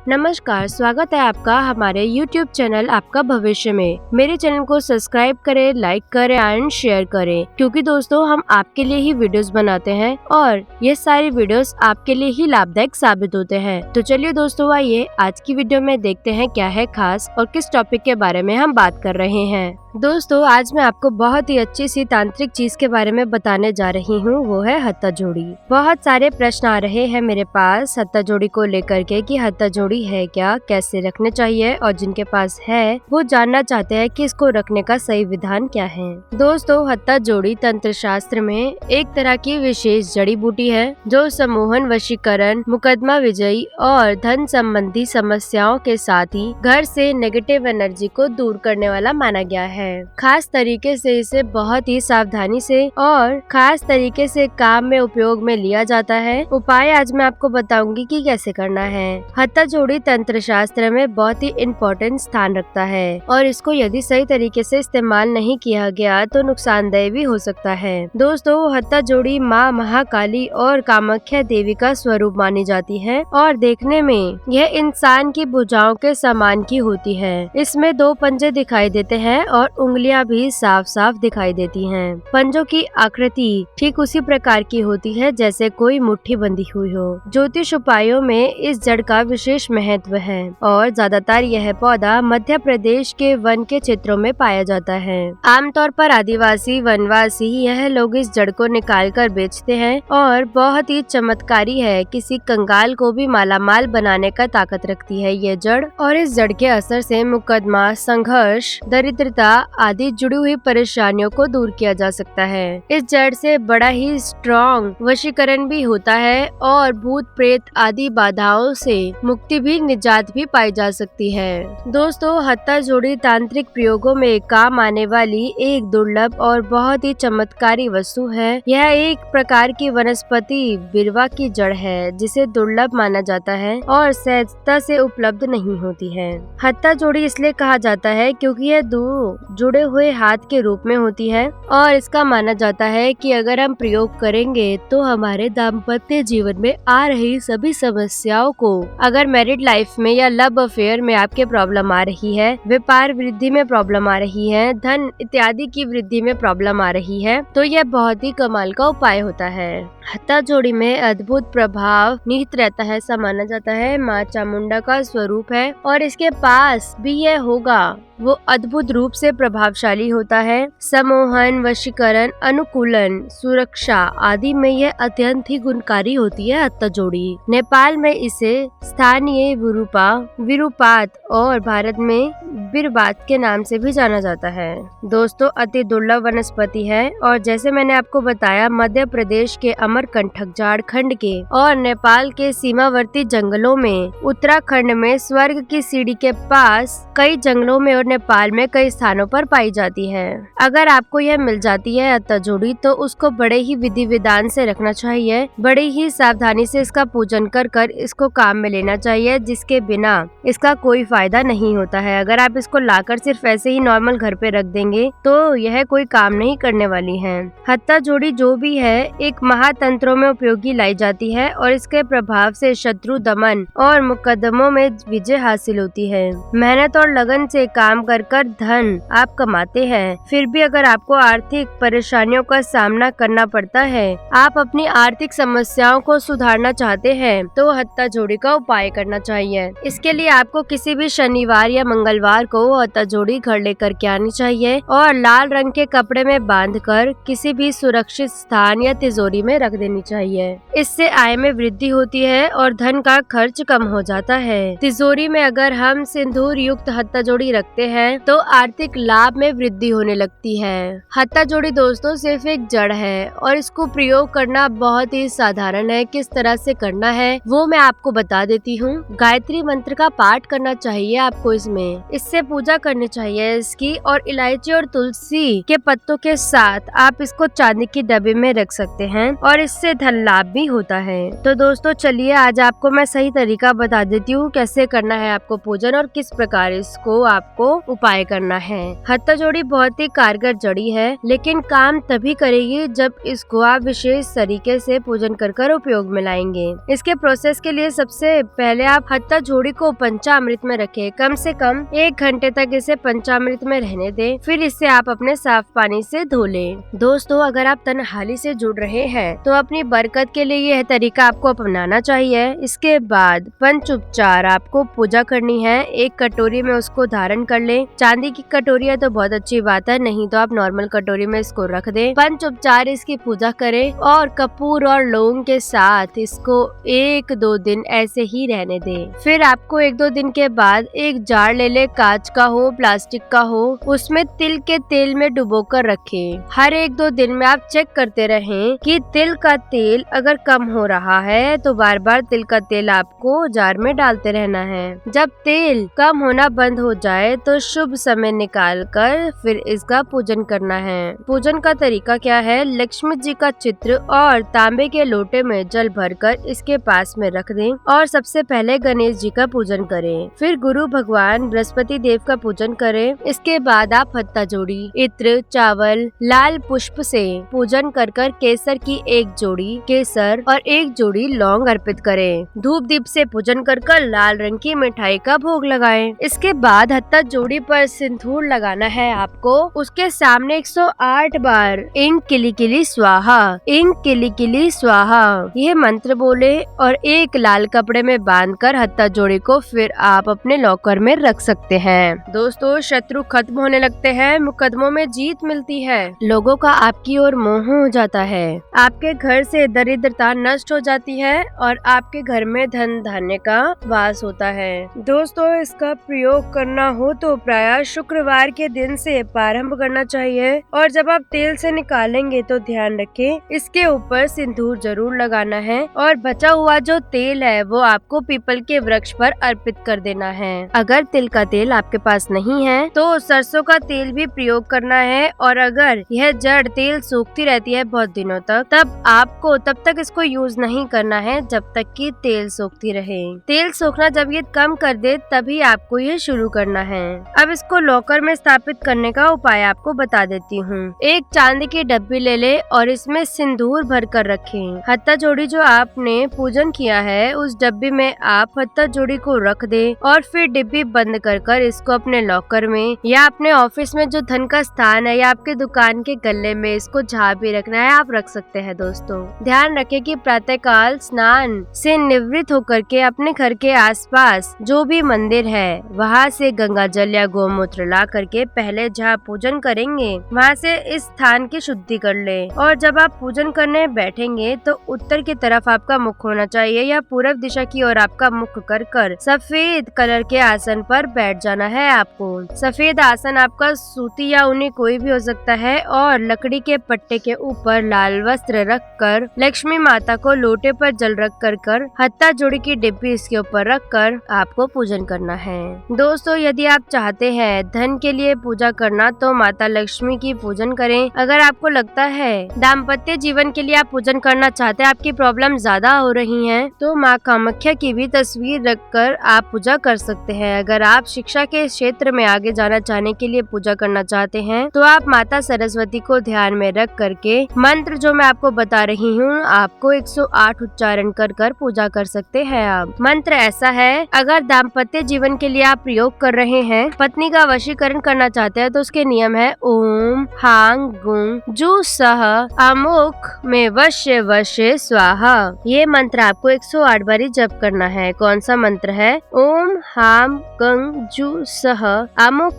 नमस्कार, स्वागत है आपका हमारे YouTube चैनल आपका भविष्य में। मेरे चैनल को सब्सक्राइब करें, लाइक करें एंड शेयर करें, क्योंकि दोस्तों हम आपके लिए ही वीडियोस बनाते हैं और ये सारी वीडियोस आपके लिए ही लाभदायक साबित होते हैं। तो चलिए दोस्तों, आइए आज की वीडियो में देखते हैं क्या है खास और किस टॉपिक के बारे में हम बात कर रहे हैं। दोस्तों, आज मैं आपको बहुत ही अच्छी सी तांत्रिक चीज के बारे में बताने जा रही हूँ, वो है हत्था जोड़ी। बहुत सारे प्रश्न आ रहे हैं मेरे पास हत्था जोड़ी को लेकर के कि हत्था जोड़ी है क्या, कैसे रखने चाहिए, और जिनके पास है वो जानना चाहते हैं कि इसको रखने का सही विधान क्या है। दोस्तों, हत्था जोड़ी तंत्र शास्त्र में एक तरह की विशेष जड़ी बूटी है जो सम्मोहन, वशीकरण, मुकदमा विजयी और धन संबंधी समस्याओं के साथ ही घर से नेगेटिव एनर्जी को दूर करने वाला माना गया है। खास तरीके से इसे बहुत ही सावधानी से और खास तरीके से काम में उपयोग में लिया जाता है। उपाय आज मैं आपको बताऊंगी कि कैसे करना है। हत्था जोड़ी तंत्र शास्त्र में बहुत ही इम्पोर्टेंट स्थान रखता है और इसको यदि सही तरीके से इस्तेमाल नहीं किया गया तो नुकसानदेह भी हो सकता है। दोस्तों, हत्था जोड़ी माँ महाकाली और कामाख्या देवी का स्वरूप मानी जाती है और देखने में यह इंसान की भुजाओं के समान की होती है। इसमें 2 पंजे दिखाई देते हैं और उंगलियां भी साफ साफ दिखाई देती हैं। पंजों की आकृति ठीक उसी प्रकार की होती है जैसे कोई मुट्ठी बंधी हुई हो। ज्योतिष उपायों में इस जड़ का विशेष महत्व है और ज्यादातर यह पौधा मध्य प्रदेश के वन के क्षेत्रों में पाया जाता है। आमतौर पर आदिवासी वनवासी यह लोग इस जड़ को निकाल कर बेचते हैं और बहुत ही चमत्कारी है। किसी कंगाल को भी मालामाल बनाने का ताकत रखती है ये जड़, और इस जड़ के असर से मुकदमा, संघर्ष, दरिद्रता आदि जुड़ी हुई परेशानियों को दूर किया जा सकता है। इस जड़ से बड़ा ही स्ट्रॉन्ग वशीकरण भी होता है और भूत प्रेत आदि बाधाओं से मुक्ति भी, निजात भी पाई जा सकती है। दोस्तों, हत्था जोड़ी तांत्रिक प्रयोगों में काम आने वाली एक दुर्लभ और बहुत ही चमत्कारी वस्तु है। यह एक प्रकार की वनस्पति बिरवा की जड़ है जिसे दुर्लभ माना जाता है और सहजता से उपलब्ध नहीं होती है। हत्था जोड़ी इसलिए कहा जाता है क्योंकि यह जुड़े हुए हाथ के रूप में होती है और इसका माना जाता है कि अगर हम प्रयोग करेंगे तो हमारे दाम्पत्य जीवन में आ रही सभी समस्याओं को, अगर मैरिड लाइफ में या लव अफेयर में आपके प्रॉब्लम आ रही है, व्यापार वृद्धि में प्रॉब्लम आ रही है, धन इत्यादि की वृद्धि में प्रॉब्लम आ रही है, तो यह बहुत ही कमाल का उपाय होता है। हत्था जोड़ी में अद्भुत प्रभाव निहित रहता है। ऐसा माना जाता है माँ चामुंडा का स्वरूप है और इसके पास भी यह होगा वो अद्भुत रूप से प्रभावशाली होता है। सम्मोहन, वशीकरण, अनुकूलन, सुरक्षा आदि में यह अत्यंत ही गुणकारी होती है हत्था जोड़ी। नेपाल में इसे स्थानीय विरूपात और भारत में बिरबात के नाम से भी जाना जाता है। दोस्तों, अति दुर्लभ वनस्पति है और जैसे मैंने आपको बताया मध्य प्रदेश के अमरकंटक, झारखंड के और नेपाल के सीमावर्ती जंगलों में, उत्तराखंड में स्वर्ग की सीढ़ी के पास कई जंगलों में और नेपाल में कई स्थानों पर पाई जाती है। अगर आपको यह मिल जाती है हत्था जोड़ी तो उसको बड़े ही विधि विधान से रखना चाहिए, बड़े ही सावधानी से इसका पूजन कर कर इसको काम में लेना चाहिए, जिसके बिना इसका कोई फायदा नहीं होता है। अगर आप इसको लाकर सिर्फ ऐसे ही नॉर्मल घर पे रख देंगे तो यह कोई काम नहीं करने वाली है। हत्था जोड़ी जो भी है एक महातंत्रों में उपयोगी लाई जाती है और इसके प्रभाव से शत्रु दमन और मुकदमों में विजय हासिल होती है। मेहनत और लगन से काम कर कर धन आप कमाते हैं, फिर भी अगर आपको आर्थिक परेशानियों का सामना करना पड़ता है, आप अपनी आर्थिक समस्याओं को सुधारना चाहते हैं, तो हत्था जोड़ी का उपाय करना चाहिए। इसके लिए आपको किसी भी शनिवार या मंगलवार को हत्था जोड़ी घर लेकर के आनी चाहिए और लाल रंग के कपड़े में बांधकर किसी भी सुरक्षित स्थान या तिजोरी में रख देनी चाहिए। इससे आय में वृद्धि होती है और धन का खर्च कम हो जाता है। तिजोरी में अगर हम सिंदूर युक्त हत्था जोड़ी रखते हैं तो आर्थिक लाभ में वृद्धि होने लगती है। हत्था जोड़ी दोस्तों सिर्फ एक जड़ है और इसको प्रयोग करना बहुत ही साधारण है। किस तरह से करना है वो मैं आपको बता देती हूँ। गायत्री मंत्र का पाठ करना चाहिए आपको इससे पूजा करनी चाहिए इसकी, और इलायची और तुलसी के पत्तों के साथ आप इसको चांदी की डब्बे में रख सकते हैं और इससे धन लाभ भी होता है। तो दोस्तों चलिए आज आपको मैं सही तरीका बता देती हूँ कैसे करना है आपको पूजन और किस प्रकार इसको आपको उपाय करना है। हत्ता जोड़ी बहुत ही कारगर जड़ी है, लेकिन काम तभी करेगी जब इसको आप विशेष तरीके से पूजन कर उपयोग में लाएंगे। इसके प्रोसेस के लिए सबसे पहले आप हत्ता जोड़ी को पंचामृत में रखें। कम से कम 1 घंटे तक इसे पंचामृत में रहने दें। फिर इसे आप अपने साफ पानी से धो लें। दोस्तों, अगर आप तन्हाली से जुड़ रहे हैं तो अपनी बरकत के लिए यह तरीका आपको अपनाना चाहिए। इसके बाद पंचोपचार आपको पूजा करनी है। एक कटोरी में उसको धारण कर लें। चांदी की कटोरी है तो बहुत अच्छी बात है, नहीं तो आप नॉर्मल कटोरी में इसको रख दें। पंचोपचार इसकी पूजा करें और कपूर और लौंग के साथ इसको 1-2 दिन ऐसे ही रहने दें। फिर आपको 1-2 दिन के बाद एक जार ले ले, कांच का हो, प्लास्टिक का हो, उसमें तिल के तेल में डुबोकर रखें। हर 1-2 दिन में आप चेक करते रहें कि तिल का तेल अगर कम हो रहा है तो बार बार तिल का तेल आपको जार में डालते रहना है। जब तेल कम होना बंद हो जाए तो शुभ समय निकाल कर फिर इसका पूजन करना है। पूजन का तरीका क्या है? लक्ष्मी जी का चित्र और तांबे के लोटे में जल भरकर इसके पास में रख दें और सबसे पहले गणेश जी का पूजन करें। फिर गुरु भगवान बृहस्पति देव का पूजन करें। इसके बाद आप हत्ता जोड़ी, इत्र, चावल, लाल पुष्प से पूजन कर केसर की 1 जोड़ी केसर और 1 जोड़ी लौंग अर्पित करें। धूप दीप से पूजन कर लाल रंग की मिठाई का भोग लगाएं। इसके बाद हत्ता जोड़ी पर सिंदूर लगाना है आपको। उसके सामने 108 बार इंग किली किली स्वाहा, इंग किली किली स्वाहा यह मंत्र बोले और एक लाल कपड़े में बांधकर हत्ता जोड़ी को फिर आप अपने लॉकर में रख सकते हैं। दोस्तों, शत्रु खत्म होने लगते हैं, मुकदमों में जीत मिलती है, लोगों का आपकी ओर मोह हो जाता है, आपके घर से दरिद्रता नष्ट हो जाती है और आपके घर में धन धान्य का वास होता है। दोस्तों, इसका प्रयोग करना हो तो प्रायः शुक्रवार के दिन से प्रारंभ करना चाहिए और जब आप तेल से निकालेंगे तो ध्यान रखें इसके ऊपर सिंदूर जरूर लगाना है और बचा हुआ जो तेल है वो आपको पीपल के वृक्ष पर अर्पित कर देना है। अगर तिल का तेल आपके पास नहीं है तो सरसों का तेल भी प्रयोग करना है और अगर यह जड़ तेल सूखती रहती है बहुत दिनों तक, तब तक इसको यूज नहीं करना है जब तक कि तेल सूखती रहे। तेल सूखना जब ये कम कर दे तभी आपको ये शुरू करना है। अब इसको लॉकर में स्थापित करने का उपाय आपको बता देती हूँ। एक चांदी की डब्बी ले ले और इसमें सिंदूर भर कर रखें। हत्ता जोड़ी जो आपने पूजन किया है उस डब्बी में आप हत्ता जोड़ी को रख दे और फिर डिब्बी बंद कर इसको अपने लॉकर में या अपने ऑफिस में जो धन का स्थान है या आपके दुकान के गल्ले में इसको जहाँ भी रखना है आप रख सकते हैं। दोस्तों, ध्यान रखें कि प्रातःकाल स्नान से निवृत्त होकर के अपने घर के आसपास जो भी मंदिर है वहाँ से गंगा जल या गोमूत्र ला करके पहले जहाँ पूजन करेंगे वहाँ से इस स्थान की शुद्धि कर ले और जब आप पूजन करने बैठेंगे तो उत्तर की तरफ आपका मुख होना चाहिए या पूर्व दिशा की ओर आपका मुख कर सफेद कलर के आसन पर बैठ जाना है। आपको सफेद आसन आपका सूती या ऊनी कोई भी हो सकता है और लकड़ी के पट्टे के ऊपर लाल वस्त्र रख कर लक्ष्मी माता को लोटे पर जल रख कर हत्ता जोड़ी की डिब्बी इसके ऊपर रख कर आपको पूजन करना है। दोस्तों, यदि आप चाहते हैं धन के लिए पूजा करना तो माता लक्ष्मी की पूजन करें। अगर आपको लगता है दाम्पत्य जीवन के लिए आप पूजन करना चाहते हैं, आपकी प्रॉब्लम ज्यादा हो रही हैं, तो माँ कामाख्या की भी तस्वीर रखकर आप पूजा कर सकते हैं। अगर आप शिक्षा के क्षेत्र में आगे जाना चाहने के लिए पूजा करना चाहते हैं तो आप माता सरस्वती को ध्यान में रख करके मंत्र जो मैं आपको बता रही हूँ आपको 108 उच्चारण कर पूजा कर सकते हैं। आप मंत्र ऐसा है, अगर दाम्पत्य जीवन के लिए आप प्रयोग कर रहे हैं, पत्नी का वशीकरण करना चाहते हैं तो उसके नियम है ओम हांग गुंग जू सह अमुख में वश्य वश्य स्वाहा। ये मंत्र आपको 108 बारी जप करना है। कौन सा मंत्र है? ओम हाम गंग जू सह अमुख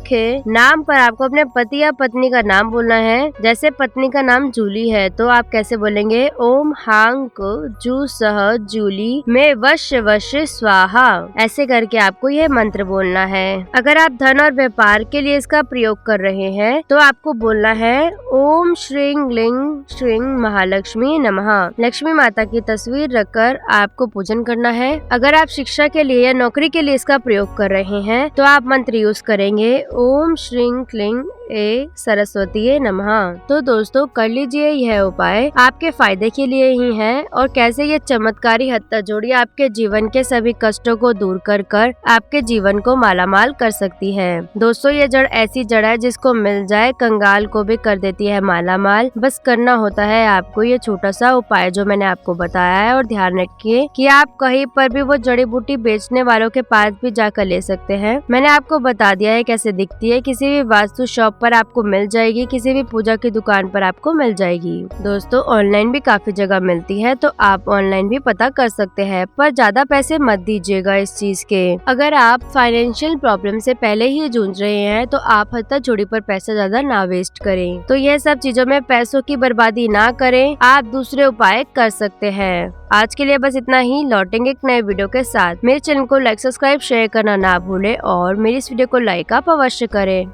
नाम पर आपको अपने पति या पत्नी का नाम बोलना है। जैसे पत्नी का नाम जूली है तो आप कैसे बोलेंगे? ओम हांग जू सह जूली में वश्य वश्य स्वाहा। ऐसे करके आपको यह मंत्र बोलना है। अगर आप धन और व्यापार के लिए इसका प्रयोग कर रहे हैं तो आपको बोलना है ओम श्रीं लिंग श्रीं महालक्ष्मी नमः। लक्ष्मी माता की तस्वीर रखकर आपको पूजन करना है। अगर आप शिक्षा के लिए या नौकरी के लिए इसका प्रयोग कर रहे हैं तो आप मंत्र यूज करेंगे ओम श्रीं क्लीं ए सरस्वती नमः। तो दोस्तों, कर लीजिए यह उपाय, आपके फायदे के लिए ही है और कैसे ये चमत्कारी हत्ता जोड़ी आपके जीवन के सभी कष्टों को दूर कर आपके जीवन को मालामाल कर सकती सकती है। दोस्तों ये जड़ ऐसी जड़ है जिसको मिल जाए कंगाल को भी कर देती है मालामाल। बस करना होता है आपको ये छोटा सा उपाय जो मैंने आपको बताया है, और ध्यान रखिए कि आप कहीं पर भी वो जड़ी बूटी बेचने वालों के पास भी जाकर ले सकते हैं। मैंने आपको बता दिया है कैसे दिखती है, किसी भी वास्तु शॉप पर आपको मिल जाएगी, किसी भी पूजा की दुकान पर आपको मिल जाएगी। दोस्तों ऑनलाइन भी काफी जगह मिलती है, तो आप ऑनलाइन भी पता कर सकते हैं, पर ज्यादा पैसे मत दीजिएगा इस चीज के। अगर आप फाइनेंशियल प्रॉब्लम से पहले ही जूझ रहे हैं तो आप हथकड़ी पर पैसा ज्यादा ना वेस्ट करें। तो यह सब चीजों में पैसों की बर्बादी ना करें, आप दूसरे उपाय कर सकते हैं। आज के लिए बस इतना ही। लौटेंगे एक नए वीडियो के साथ। मेरे चैनल को लाइक, सब्सक्राइब, शेयर करना ना भूले और मेरी इस वीडियो को लाइक आप अवश्य करें।